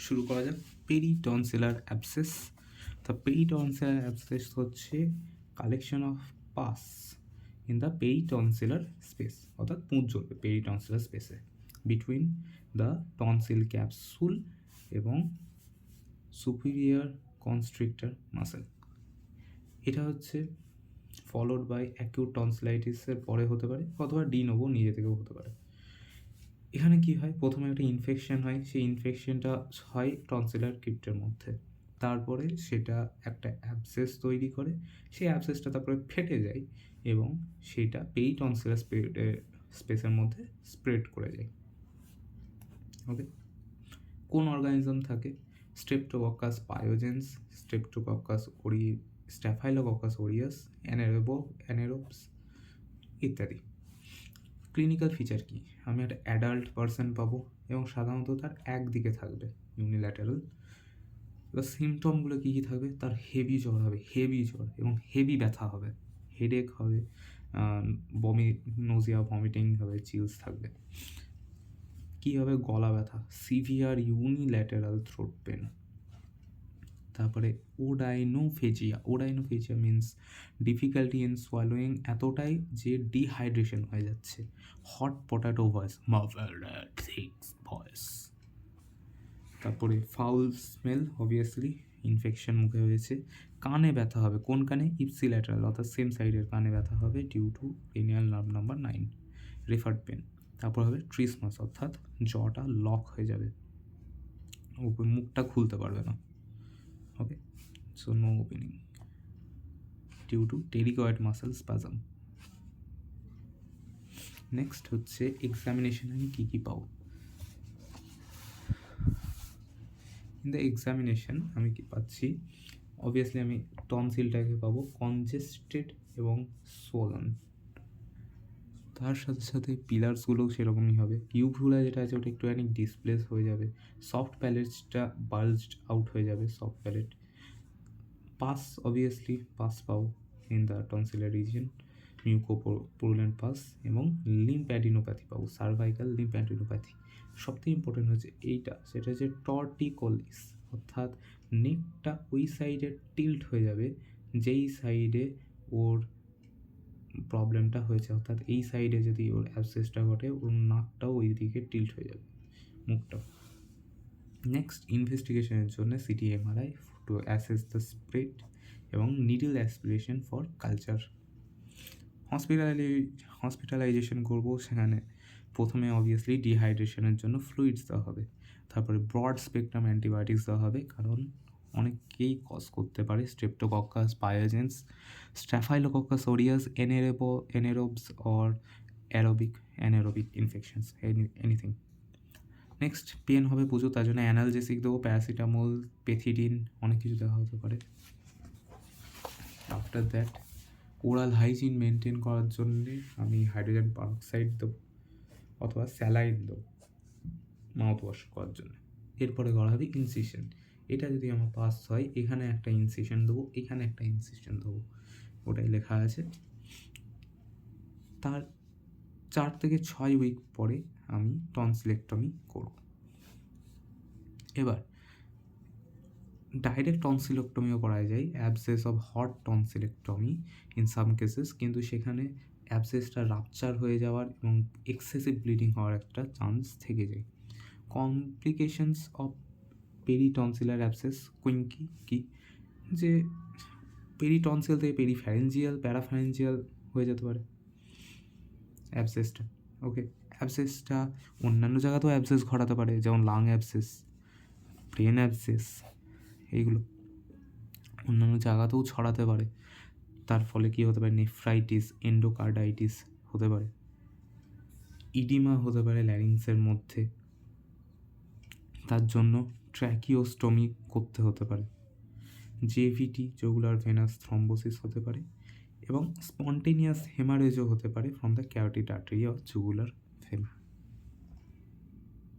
শুরু করা যাক। Peritonsillar abscess. তা পেরিটনসিলার অ্যাবসেস হচ্ছে collection of pass in the peritonsillar space, অর্থাৎ পুঁজ জ্বলবে পেরিটনসিলার স্পেসে বিটুইন দ্য টনসিল ক্যাপসুল এবং সুপিরিয়র কনস্ট্রিক্টর মাসেল। এটা হচ্ছে ফলোড বাই অ্যাকিউট টনসিলাইটিসের পরে হতে পারে, অথবা ডিনোভো নিজে থেকেও হতে পারে। এখানে কি হয়, প্রথমে একটা ইনফেকশন হয়, সেই ইনফেকশনটা হয় টনসিলার ক্রিপ্টের মধ্যে, তারপরে সেটা একটা অ্যাবসেস তৈরি করে, সেই অ্যাবসেসটা তারপরে ফেটে যায় এবং সেটা পেরিটনসিলার স্পেসের মধ্যে স্প্রেড করে যায়। ওকে, কোন অর্গানিজম থাকে? স্ট্রেপ্টোকক্কাস পায়োজেন্স, স্ট্যাফাইলোকক্কাস অরিয়াস, অ্যানেরোবস ইত্যাদি। ক্লিনিক্যাল ফিচার কি? আমি একটা অ্যাডাল্ট পারসন পাবো এবং সাধারণত তার একদিকে থাকবে ইউনিল্যাটারাল। এবার সিমটমগুলো কী কী থাকবে? তার হেভি জ্বর হবে, হেভি জ্বর এবং হেভি ব্যথা হবে, হেডেক হবে, নোজিয়া ভমিটিং হবে, চিলস থাকবে। কী হবে? গলা ব্যথা, সিভিয়ার ইউনিল্যাটারাল থ্রোট পেন। তারপরে odynophagia means difficulty in swallowing, এতটাই যে ডিহাইড্রেশন হয়ে যাচ্ছে। Hot potato voice, voice. তারপরে ফাউল স্মেল, অবভিয়াসলি ইনফেকশন মুখে হয়েছে। কানে ব্যথা হবে, কোন কানে? ইপসিল্যাটারাল, অর্থাৎ সেম সাইডের কানে ব্যথা হবে due to cranial nerve number 9, referred pain. তারপর হবে ট্রিসমাস, অর্থাৎ জটা লক হয়ে যাবে, মুখটা খুলতে পারবে না। Okay, so no opening due to pterygoid muscle spasm. Next হচ্ছে এক্সামিনেশন, আমি কী কী পাবো? ইন দ্য এক্সামিনেশন আমি কি পাচ্ছি? অবভিয়াসলি আমি টনসিলটাকে পাবো কনজেস্টেড এবং সোলন, তার সাথে সাথে পিলার্সগুলোও সেরকমই হবে। ইউভুলা যেটা আছে ওটা একটুখানি ডিসপ্লেস হয়ে যাবে, সফট প্যালেটসটা বাল্জড আউট হয়ে যাবে, soft palate. Pus, obviously pus পাও in the tonsillar region, mucopurulent pus, এবং লিম্প্যাডিনোপ্যাথি পাবো, সার্ভাইকাল লিম্প্যাডিনোপ্যাথি। সবথেকে ইম্পর্টেন্ট হচ্ছে এইটা, সেটা হচ্ছে টর্টিকোলিস, অর্থাৎ নেকটা ওই সাইডে টিল্ট হয়ে যাবে যেই সাইডে ওর প্রবলেমটা হয়েছে, অর্থাৎ এই সাইডে যদি ওর অ্যাবসেসটা ঘটে, ওর নাকটাও ওই দিকে টিল্ট হয়ে যাবে, মুখটাও। নেক্সট ইনভেস্টিগেশনের জন্য CT MRI to assess the spread এবং needle aspiration for culture. Hospitalisation করবো, সেখানে প্রথমে অবভিয়াসলি ডিহাইড্রেশনের জন্য ফ্লুইডস দেওয়া হবে, তারপরে ব্রড স্পেকট্রাম অ্যান্টিবায়োটিক্স দেওয়া হবে, কারণ অনেককেই কজ করতে পারে streptococcus pyogenes, staphylococcus aureus, anaerobes or anaerobic infections, anything. Next pain হবে প্রচুর, তার জন্য অ্যানালজেসিক দেবো, প্যারাসিটামল, পেথিডিন, অনেক কিছু দেওয়া হতে পারে। After that oral hygiene maintain করার জন্যে আমি হাইড্রোজেন পারক্সাইড দেবো অথবা স্যালাইন দেবো মাউথ ওয়াশ করার জন্য। এরপরে করা হবে ইনসিশন। এটা যদি আমার পাস হয়, এখানে একটা ইনসিশন দেবো, এখানে একটা ইনসিশন দেবো, ওটাই লেখা আছে। তার 4 থেকে 6 উইক পরে আমি টনসিলেক্টমি করব। এবার ডাইরেক্ট টনসিলেক্টমিও করা যায়, abscess of hot tonsillectomy in some cases, কিন্তু সেখানে অ্যাবসেসটা রাপচার হয়ে যাওয়ার এবং এক্সেসিভ ব্লিডিং হওয়ার একটা চান্স থেকে যায়। কমপ্লিকেশনস অফ পেরিটনসিলার অ্যাবসেস কুইঙ্কি কি, যে পেরিটনসিল থেকে পেরিফ্যারেঞ্জিয়াল, প্যারাফ্যারেঞ্জিয়াল হয়ে যেতে পারে অ্যাবসেসটা। ওকে, অ্যাবসেসটা অন্যান্য জায়গাতেও অ্যাবসেস ঘটাতে পারে, যেমন লাং অ্যাবসেস, ব্রেন অ্যাবসেস, এইগুলো অন্যান্য জায়গাতেও ছড়াতে পারে। তার ফলে কী হতে পারে? নেফ্রাইটিস, এন্ডোকার্ডাইটিস হতে পারে, ইডিমা হতে পারে ল্যারিংসের মধ্যে, তার জন্য ট্র্যাকিওস্টমি করতে হতে পারে, জেভিটি জুগুলার ভেনাস থ্রম্বোসিস হতে পারে, এবং স্পন্টেনিয়াস হেমারেজও হতে পারে from the carotid artery or jugular